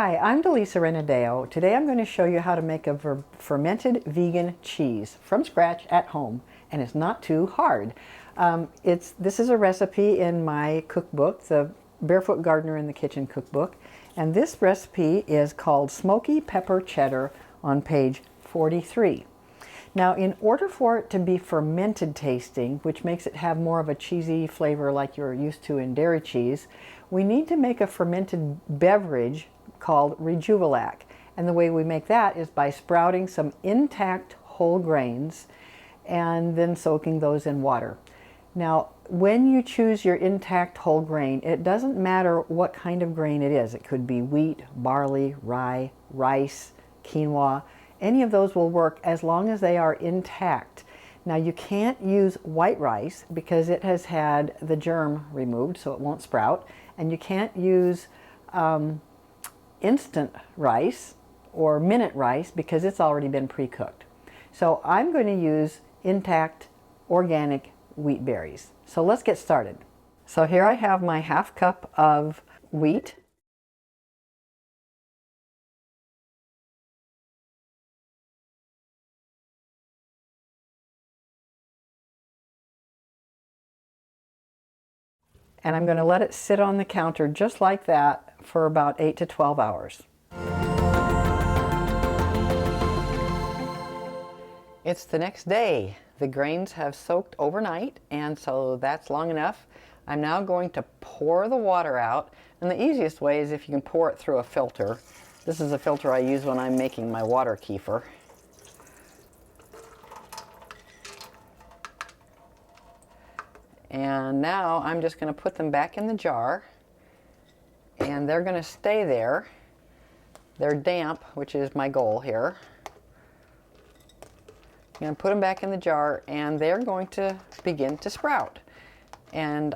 Hi, I'm Delisa Renideo. Today I'm going to show you how to make a fermented vegan cheese from scratch at home, and it's not too hard. This is a recipe in my cookbook, the Barefoot Gardener in the Kitchen cookbook, and this recipe is called Smoky Pepper Cheddar on page 43. Now, in order for it to be fermented tasting, which makes it have more of a cheesy flavor like you're used to in dairy cheese, we need to make a fermented beverage called Rejuvelac. And the way we make that is by sprouting some intact whole grains and then soaking those in water. Now, when you choose your intact whole grain, it doesn't matter what kind of grain it is. It could be wheat, barley, rye, rice, quinoa. Any of those will work as long as they are intact. Now, you can't use white rice because it has had the germ removed, so it won't sprout. And you can't use instant rice or minute rice because it's already been pre-cooked. So I'm going to use intact organic wheat berries. So let's get started. So here I have my half cup of wheat. And I'm going to let it sit on the counter just like that for about 8 to 12 hours. It's the next day. The grains have soaked overnight, and so that's long enough. I'm now going to pour the water out, and the easiest way is if you can pour it through a filter. This is a filter I use when I'm making my water kefir. And now I'm just going to put them back in the jar, and they're going to stay there. They're damp, which is my goal here. I'm going to put them back in the jar, and they're going to begin to sprout. And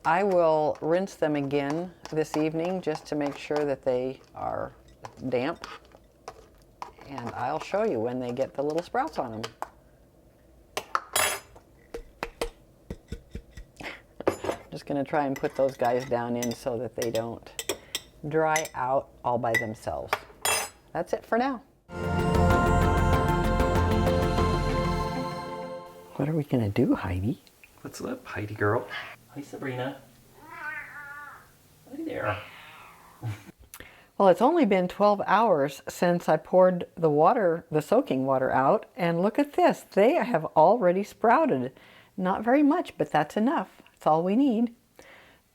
I will rinse them again this evening just to make sure that they are damp. And I'll show you when they get the little sprouts on them. Just going to try and put those guys down in so that they don't dry out all by themselves. That's it for now. What are we going to do, Heidi? What's up, Heidi girl? Hi, Sabrina. Hi there. Well, it's only been 12 hours since I poured the water, the soaking water out, and look at this. They have already sprouted. Not very much, but that's enough. That's all we need.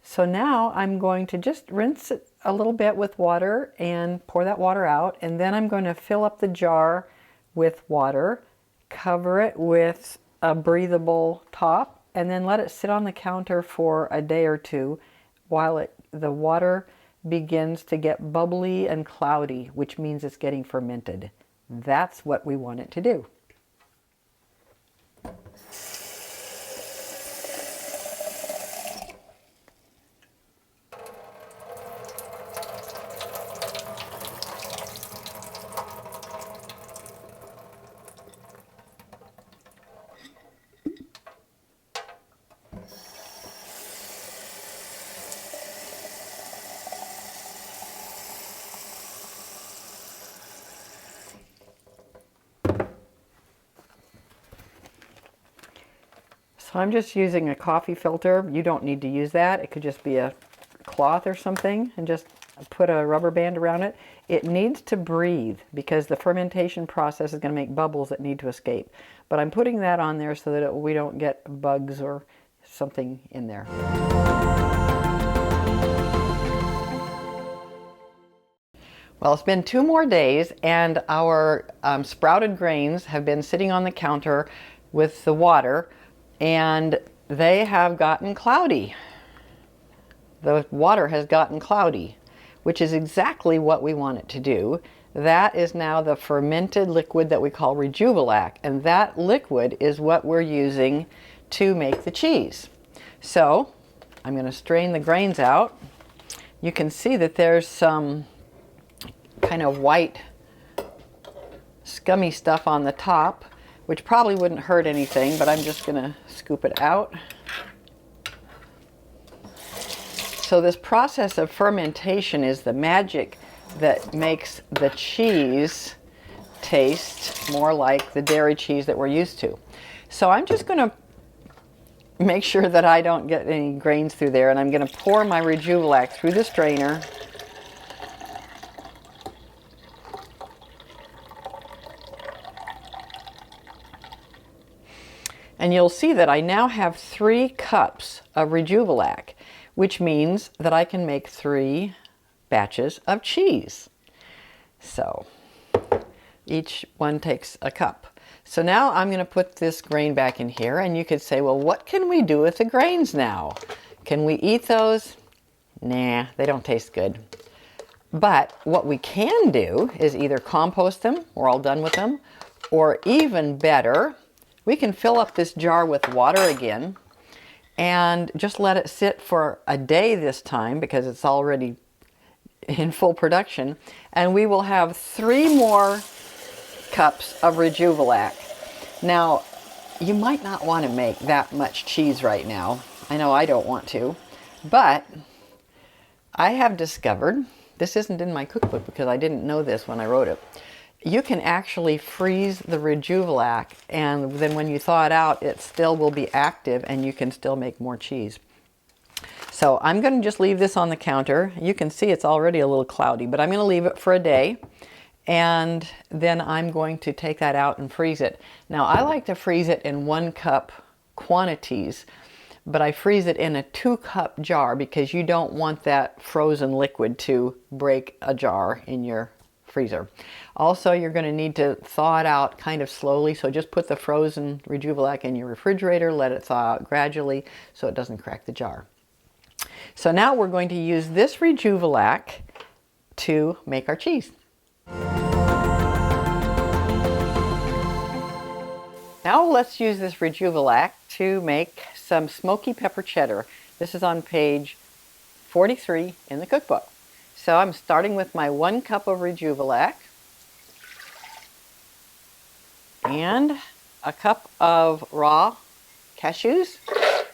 So now I'm going to just rinse it a little bit with water and pour that water out, and then I'm going to fill up the jar with water, cover it with a breathable top, and then let it sit on the counter for a day or two while the water begins to get bubbly and cloudy, which means it's getting fermented. That's what we want it to do. So I'm just using a coffee filter. You don't need to use that. It could just be a cloth or something, and just put a rubber band around it. It needs to breathe because the fermentation process is going to make bubbles that need to escape. But I'm putting that on there so that we don't get bugs or something in there. Well, it's been 2 more days, and our sprouted grains have been sitting on the counter with the water, and they have gotten cloudy. The water has gotten cloudy, which is exactly what we want it to do. That is now the fermented liquid that we call Rejuvelac, and that liquid is what we're using to make the cheese. So I'm going to strain the grains out. You can see that there's some kind of white scummy stuff on the top, which probably wouldn't hurt anything, but I'm just going to scoop it out. So this process of fermentation is the magic that makes the cheese taste more like the dairy cheese that we're used to. So I'm just going to make sure that I don't get any grains through there, and I'm going to pour my Rejuvelac through the strainer. And you'll see that I now have 3 cups of Rejuvelac, which means that I can make 3 batches of cheese. So each one takes a cup. So now I'm going to put this grain back in here, and you could say, well, what can we do with the grains now? Can we eat those? Nah, they don't taste good. But what we can do is either compost them, we're all done with them, or even better, we can fill up this jar with water again and just let it sit for a day this time because it's already in full production, and we will have 3 more cups of Rejuvelac. Now, you might not want to make that much cheese right now. I know I don't want to, but I have discovered, this isn't in my cookbook because I didn't know this when I wrote it, you can actually freeze the Rejuvelac, and then when you thaw it out, it still will be active and you can still make more cheese. So I'm going to just leave this on the counter. You can see it's already a little cloudy, but I'm going to leave it for a day, and then I'm going to take that out and freeze it. Now I like to freeze it in 1 cup quantities, but I freeze it in a 2-cup jar because you don't want that frozen liquid to break a jar in your freezer. Also, you're going to need to thaw it out kind of slowly, so just put the frozen Rejuvelac in your refrigerator, let it thaw out gradually so it doesn't crack the jar. So now we're going to use this Rejuvelac to make our cheese. Now let's use this Rejuvelac to make some Smoky Pepper Cheddar. This is on page 43 in the cookbook. So I'm starting with my 1 cup of Rejuvelac and a cup of raw cashews.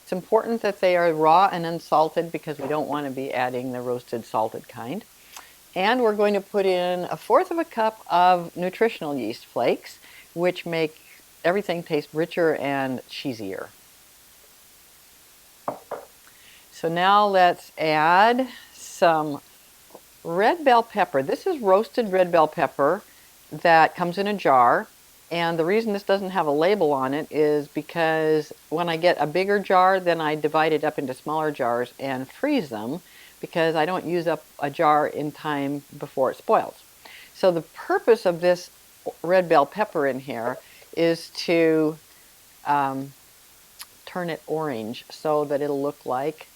It's important that they are raw and unsalted because we don't want to be adding the roasted salted kind. And we're going to put in 1/4 cup of nutritional yeast flakes, which make everything taste richer and cheesier. So now let's add some red bell pepper. This is roasted red bell pepper that comes in a jar, and the reason this doesn't have a label on it is because when I get a bigger jar, then I divide it up into smaller jars and freeze them because I don't use up a jar in time before it spoils. So the purpose of this red bell pepper in here is to turn it orange so that it'll look like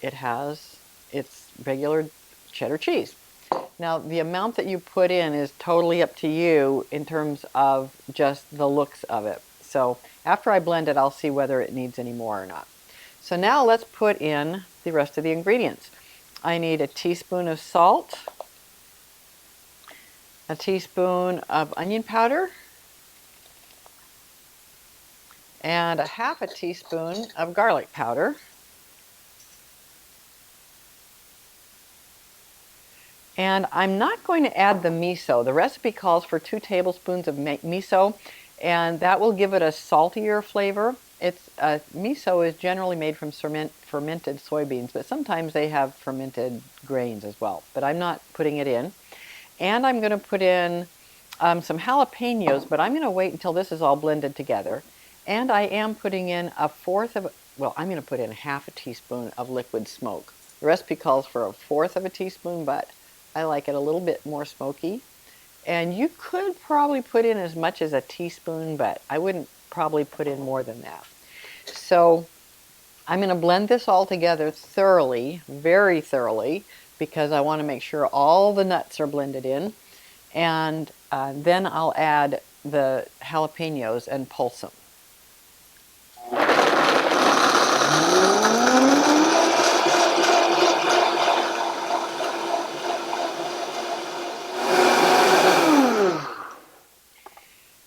it has its regular cheddar cheese. Now, the amount that you put in is totally up to you in terms of just the looks of it. So after I blend it, I'll see whether it needs any more or not. So now let's put in the rest of the ingredients. I need a teaspoon of salt, a teaspoon of onion powder, and 1/2 teaspoon of garlic powder. And I'm not going to add the miso. The recipe calls for 2 tablespoons of miso, and that will give it a saltier flavor. Miso is generally made from fermented soybeans, but sometimes they have fermented grains as well. But I'm not putting it in. And I'm going to put in some jalapenos, but I'm going to wait until this is all blended together. And I am putting in I'm going to put in 1/2 teaspoon of liquid smoke. The recipe calls for 1/4 teaspoon, but I like it a little bit more smoky. And you could probably put in as much as a teaspoon, but I wouldn't probably put in more than that. So I'm going to blend this all together thoroughly, very thoroughly, because I want to make sure all the nuts are blended in. And then I'll add the jalapenos and pulse them.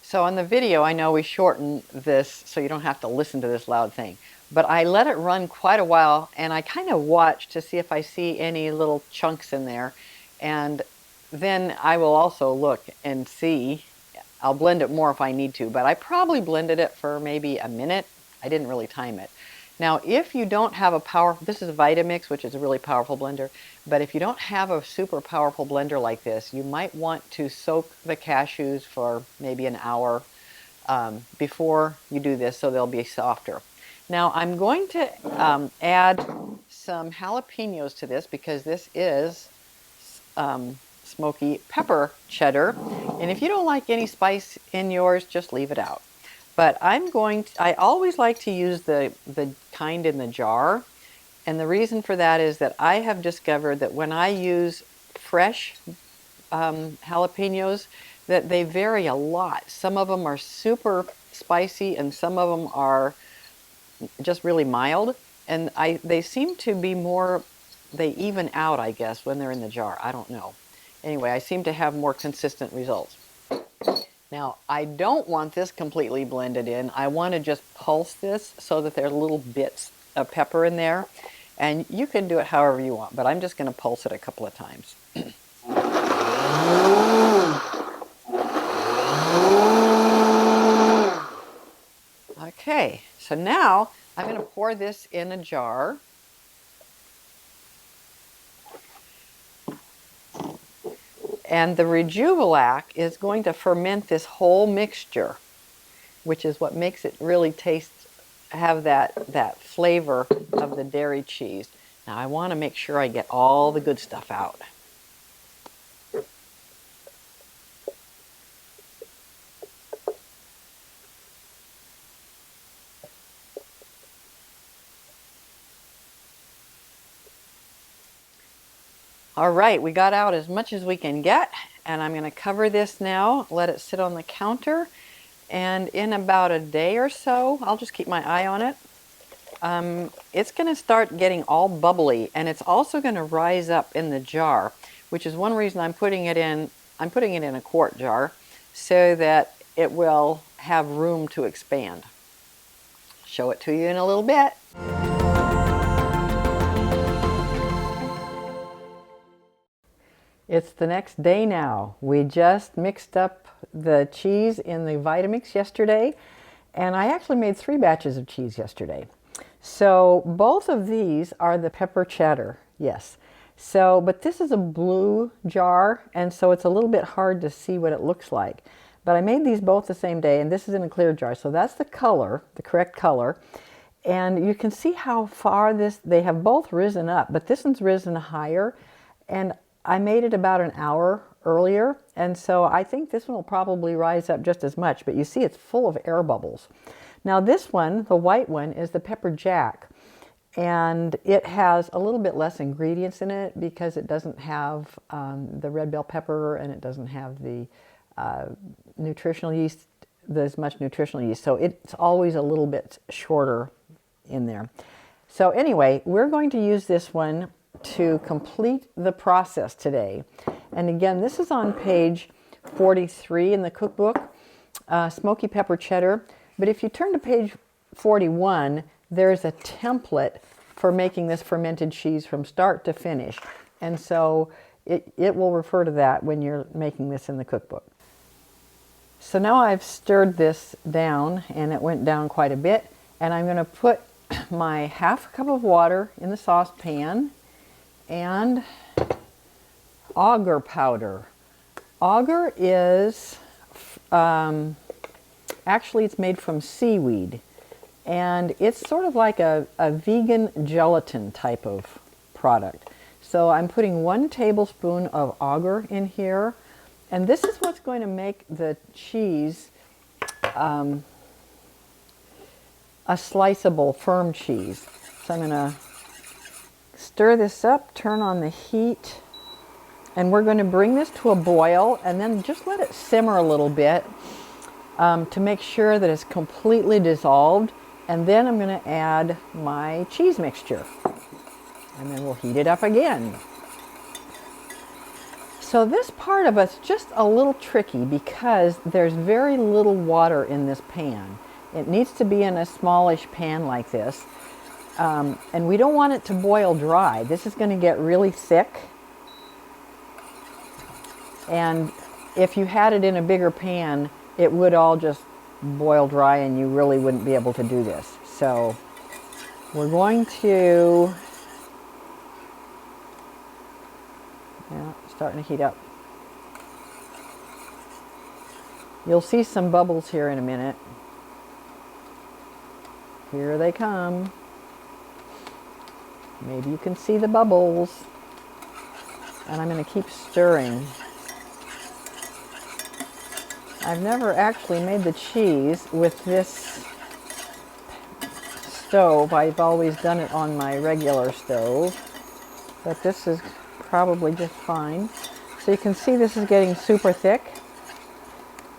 So on the video, I know we shorten this so you don't have to listen to this loud thing. But I let it run quite a while, and I kind of watch to see if I see any little chunks in there. And then I will also look and see. I'll blend it more if I need to, but I probably blended it for maybe a minute. I didn't really time it. Now, if you don't have a powerful, this is Vitamix, which is a really powerful blender, but if you don't have a super powerful blender like this, you might want to soak the cashews for maybe an hour before you do this so they'll be softer. Now, I'm going to add some jalapenos to this because this is Smoky Pepper Cheddar, and if you don't like any spice in yours, just leave it out. But I always like to use the kind in the jar, and the reason for that is that I have discovered that when I use fresh jalapenos, that they vary a lot. Some of them are super spicy, and some of them are just really mild, and they seem to be more, they even out, I guess, when they're in the jar. I don't know. Anyway, I seem to have more consistent results. Now, I don't want this completely blended in. I want to just pulse this so that there are little bits of pepper in there. And you can do it however you want, but I'm just going to pulse it a couple of times. Okay, so now I'm going to pour this in a jar. And the Rejuvelac is going to ferment this whole mixture, which is what makes it really have that flavor of the dairy cheese. Now I want to make sure I get all the good stuff out. All right, we got out as much as we can get, and I'm going to cover this now, let it sit on the counter, and in about a day or so, I'll just keep my eye on it. It's going to start getting all bubbly, and it's also going to rise up in the jar, which is one reason I'm putting it in a quart jar so that it will have room to expand. Show it to you in a little bit. It's the next day now. We just mixed up the cheese in the Vitamix yesterday, and I actually made 3 batches of cheese yesterday. So both of these are the pepper cheddar, yes. So, but this is a blue jar, and so it's a little bit hard to see what it looks like. But I made these both the same day, and this is in a clear jar, so that's the color, the correct color. And you can see how far they have both risen up, but this one's risen higher, and I made it about an hour earlier, and so I think this one will probably rise up just as much, but you see it's full of air bubbles. Now this one, the white one, is the pepper jack, and it has a little bit less ingredients in it because it doesn't have the red bell pepper, and it doesn't have the nutritional yeast, as much nutritional yeast, so it's always a little bit shorter in there. So anyway, we're going to use this one to complete the process today. And again, this is on page 43 in the cookbook, Smoky Pepper Cheddar. But if you turn to page 41, there's a template for making this fermented cheese from start to finish. And so it will refer to that when you're making this in the cookbook. So now I've stirred this down, and it went down quite a bit. And I'm going to put my half cup of water in the saucepan, and agar powder. Agar is, actually it's made from seaweed, and it's sort of like a vegan gelatin type of product. So I'm putting 1 tablespoon of agar in here, and this is what's going to make the cheese a sliceable, firm cheese. So I'm going to stir this up, turn on the heat, and we're going to bring this to a boil and then just let it simmer a little bit to make sure that it's completely dissolved. And then I'm going to add my cheese mixture, and then we'll heat it up again. So this part of it's just a little tricky because there's very little water in this pan. It needs to be in a smallish pan like this. And we don't want it to boil dry. This is going to get really thick. And if you had it in a bigger pan, it would all just boil dry and you really wouldn't be able to do this. So we're going to, yeah, starting to heat up. You'll see some bubbles here in a minute. Here they come. Maybe you can see the bubbles. And I'm going to keep stirring. I've never actually made the cheese with this stove. I've always done it on my regular stove. But this is probably just fine. So you can see this is getting super thick.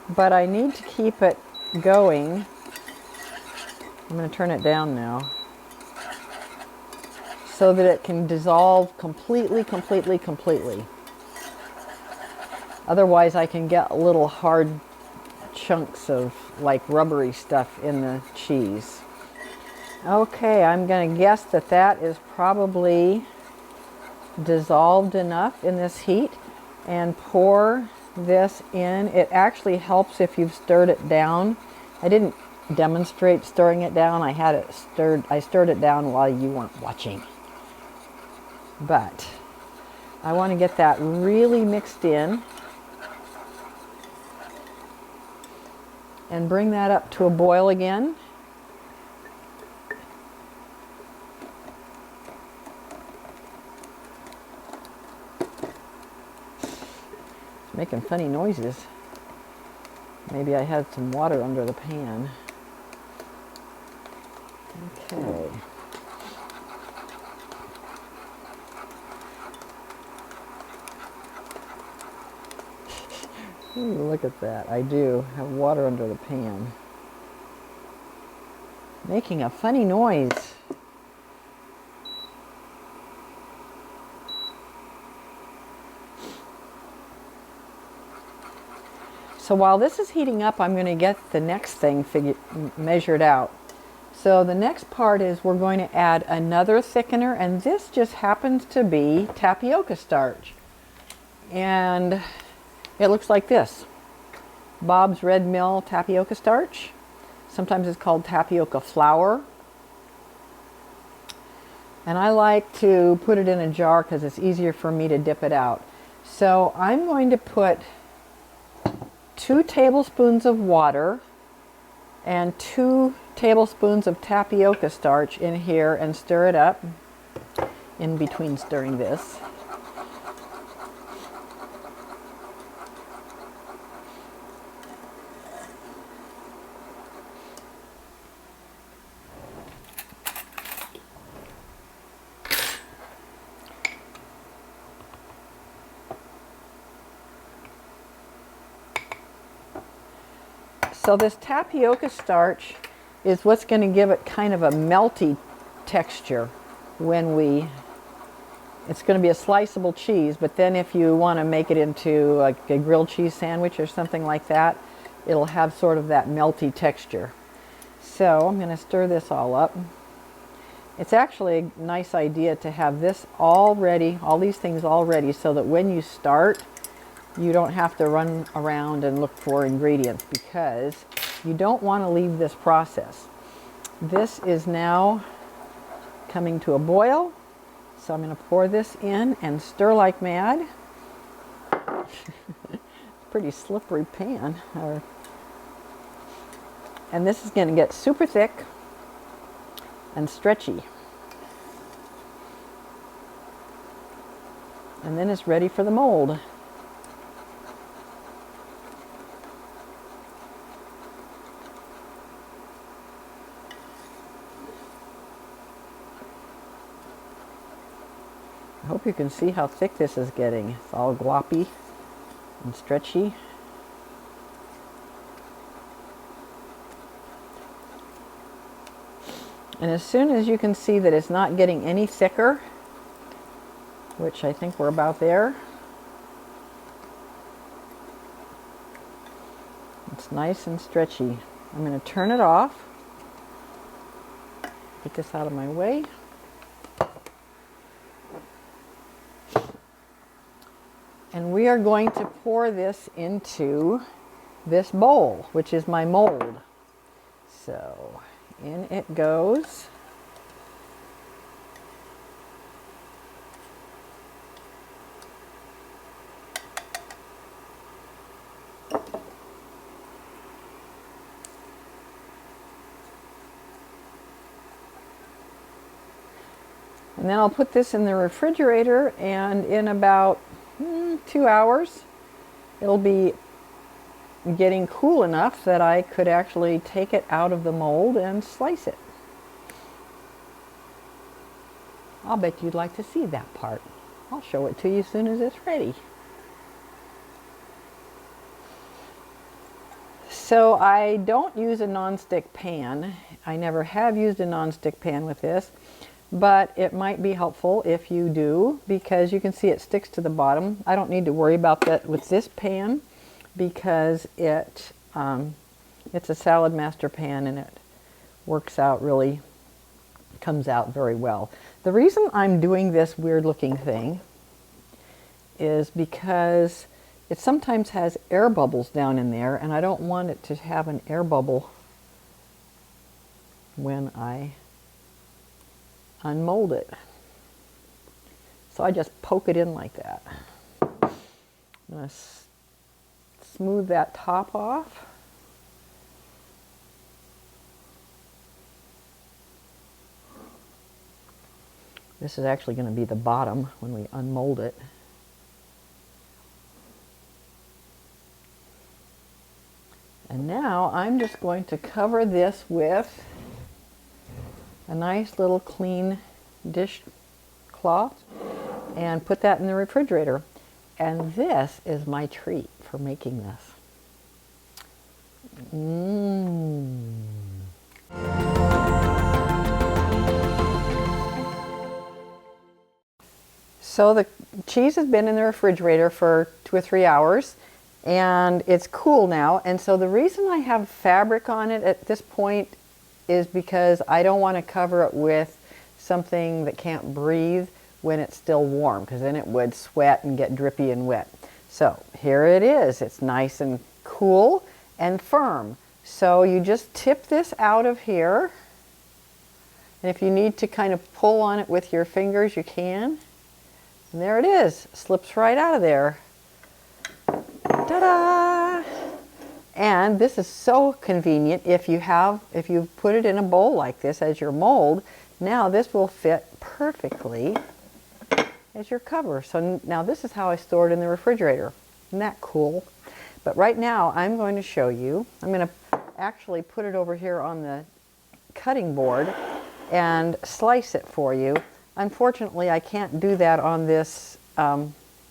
But I need to keep it going. I'm going to turn it down now, so that it can dissolve completely. Otherwise I can get little hard chunks of like rubbery stuff in the cheese. Okay, I'm going to guess that that is probably dissolved enough in this heat, and pour this in. It actually helps if you've stirred it down. I didn't demonstrate stirring it down. I had it stirred. I stirred it down while you weren't watching. But I want to get that really mixed in and bring that up to a boil again. It's making funny noises. Maybe I had some water under the pan. Okay. Ooh, look at that. I do have water under the pan. Making a funny noise. So while this is heating up, I'm going to get the next thing measured out. So the next part is we're going to add another thickener, and this just happens to be tapioca starch. And it looks like this. Bob's Red Mill tapioca starch. Sometimes it's called tapioca flour. And I like to put it in a jar because it's easier for me to dip it out. So I'm going to put 2 tablespoons of water and 2 tablespoons of tapioca starch in here and stir it up in between stirring this. So this tapioca starch is what's going to give it kind of a melty texture when it's going to be a sliceable cheese, but then if you want to make it into like a grilled cheese sandwich or something like that, it'll have sort of that melty texture. So I'm going to stir this all up. It's actually a nice idea to have this all ready, all these things all ready, so that when you start, you don't have to run around and look for ingredients, because you don't want to leave this process. This is now coming to a boil, so I'm going to pour this in and stir like mad. Pretty slippery pan. And this is going to get super thick and stretchy. And then it's ready for the mold. I hope you can see how thick this is getting. It's all gloppy and stretchy. And as soon as you can see that it's not getting any thicker, which I think we're about there, It's nice and stretchy. I'm going to turn it off. Get this out of my way. And we are going to pour this into this bowl, which is my mold. So in it goes. And then I'll put this in the refrigerator, and in about 2 hours, it'll be getting cool enough that I could actually take it out of the mold and slice it. I'll bet you'd like to see that part. I'll show it to you as soon as it's ready. So I don't use a nonstick pan. I never have used a nonstick pan with this. But it might be helpful if you do, because you can see it sticks to the bottom. I don't need to worry about that with this pan because it's a Salad Master pan, and it works out really, comes out very well. The reason I'm doing this weird looking thing is because it sometimes has air bubbles down in there, and I don't want it to have an air bubble when I unmold it. So I just poke it in like that. I'm going to smooth that top off. This is actually going to be the bottom when we unmold it. And now I'm just going to cover this with a nice little clean dish cloth and put that in the refrigerator. And this is my treat for making this. So the cheese has been in the refrigerator for 2 or 3 hours, and it's cool now. And so the reason I have fabric on it at this point is because I don't want to cover it with something that can't breathe when it's still warm, because then it would sweat and get drippy and wet. So here it is. It's nice and cool and firm. So you just tip this out of here, and if you need to kind of pull on it with your fingers, you can. And there it is. Slips right out of there. Ta-da! And this is so convenient if you put it in a bowl like this as your mold. Now this will fit perfectly as your cover. So now this is how I store it in the refrigerator. Isn't that cool? But right now I'm going to show you. I'm going to actually put it over here on the cutting board and slice it for you. Unfortunately, I can't do that on this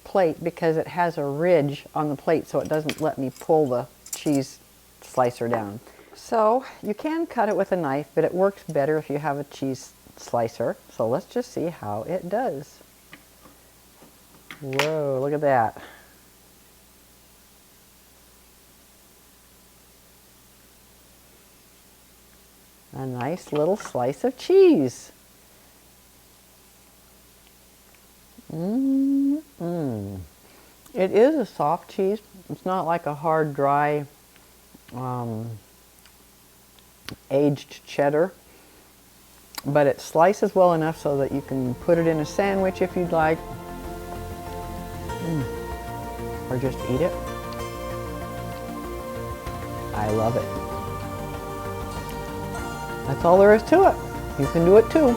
plate because it has a ridge on the plate, so it doesn't let me pull the cheese slicer down. So you can cut it with a knife, but it works better if you have a cheese slicer. So let's just see how it does. Whoa, look at that. A nice little slice of cheese. It is a soft cheese. It's not like a hard, dry, aged cheddar, but it slices well enough so that you can put it in a sandwich if you'd like, or just eat it. I love it. That's all there is to it. You can do it too.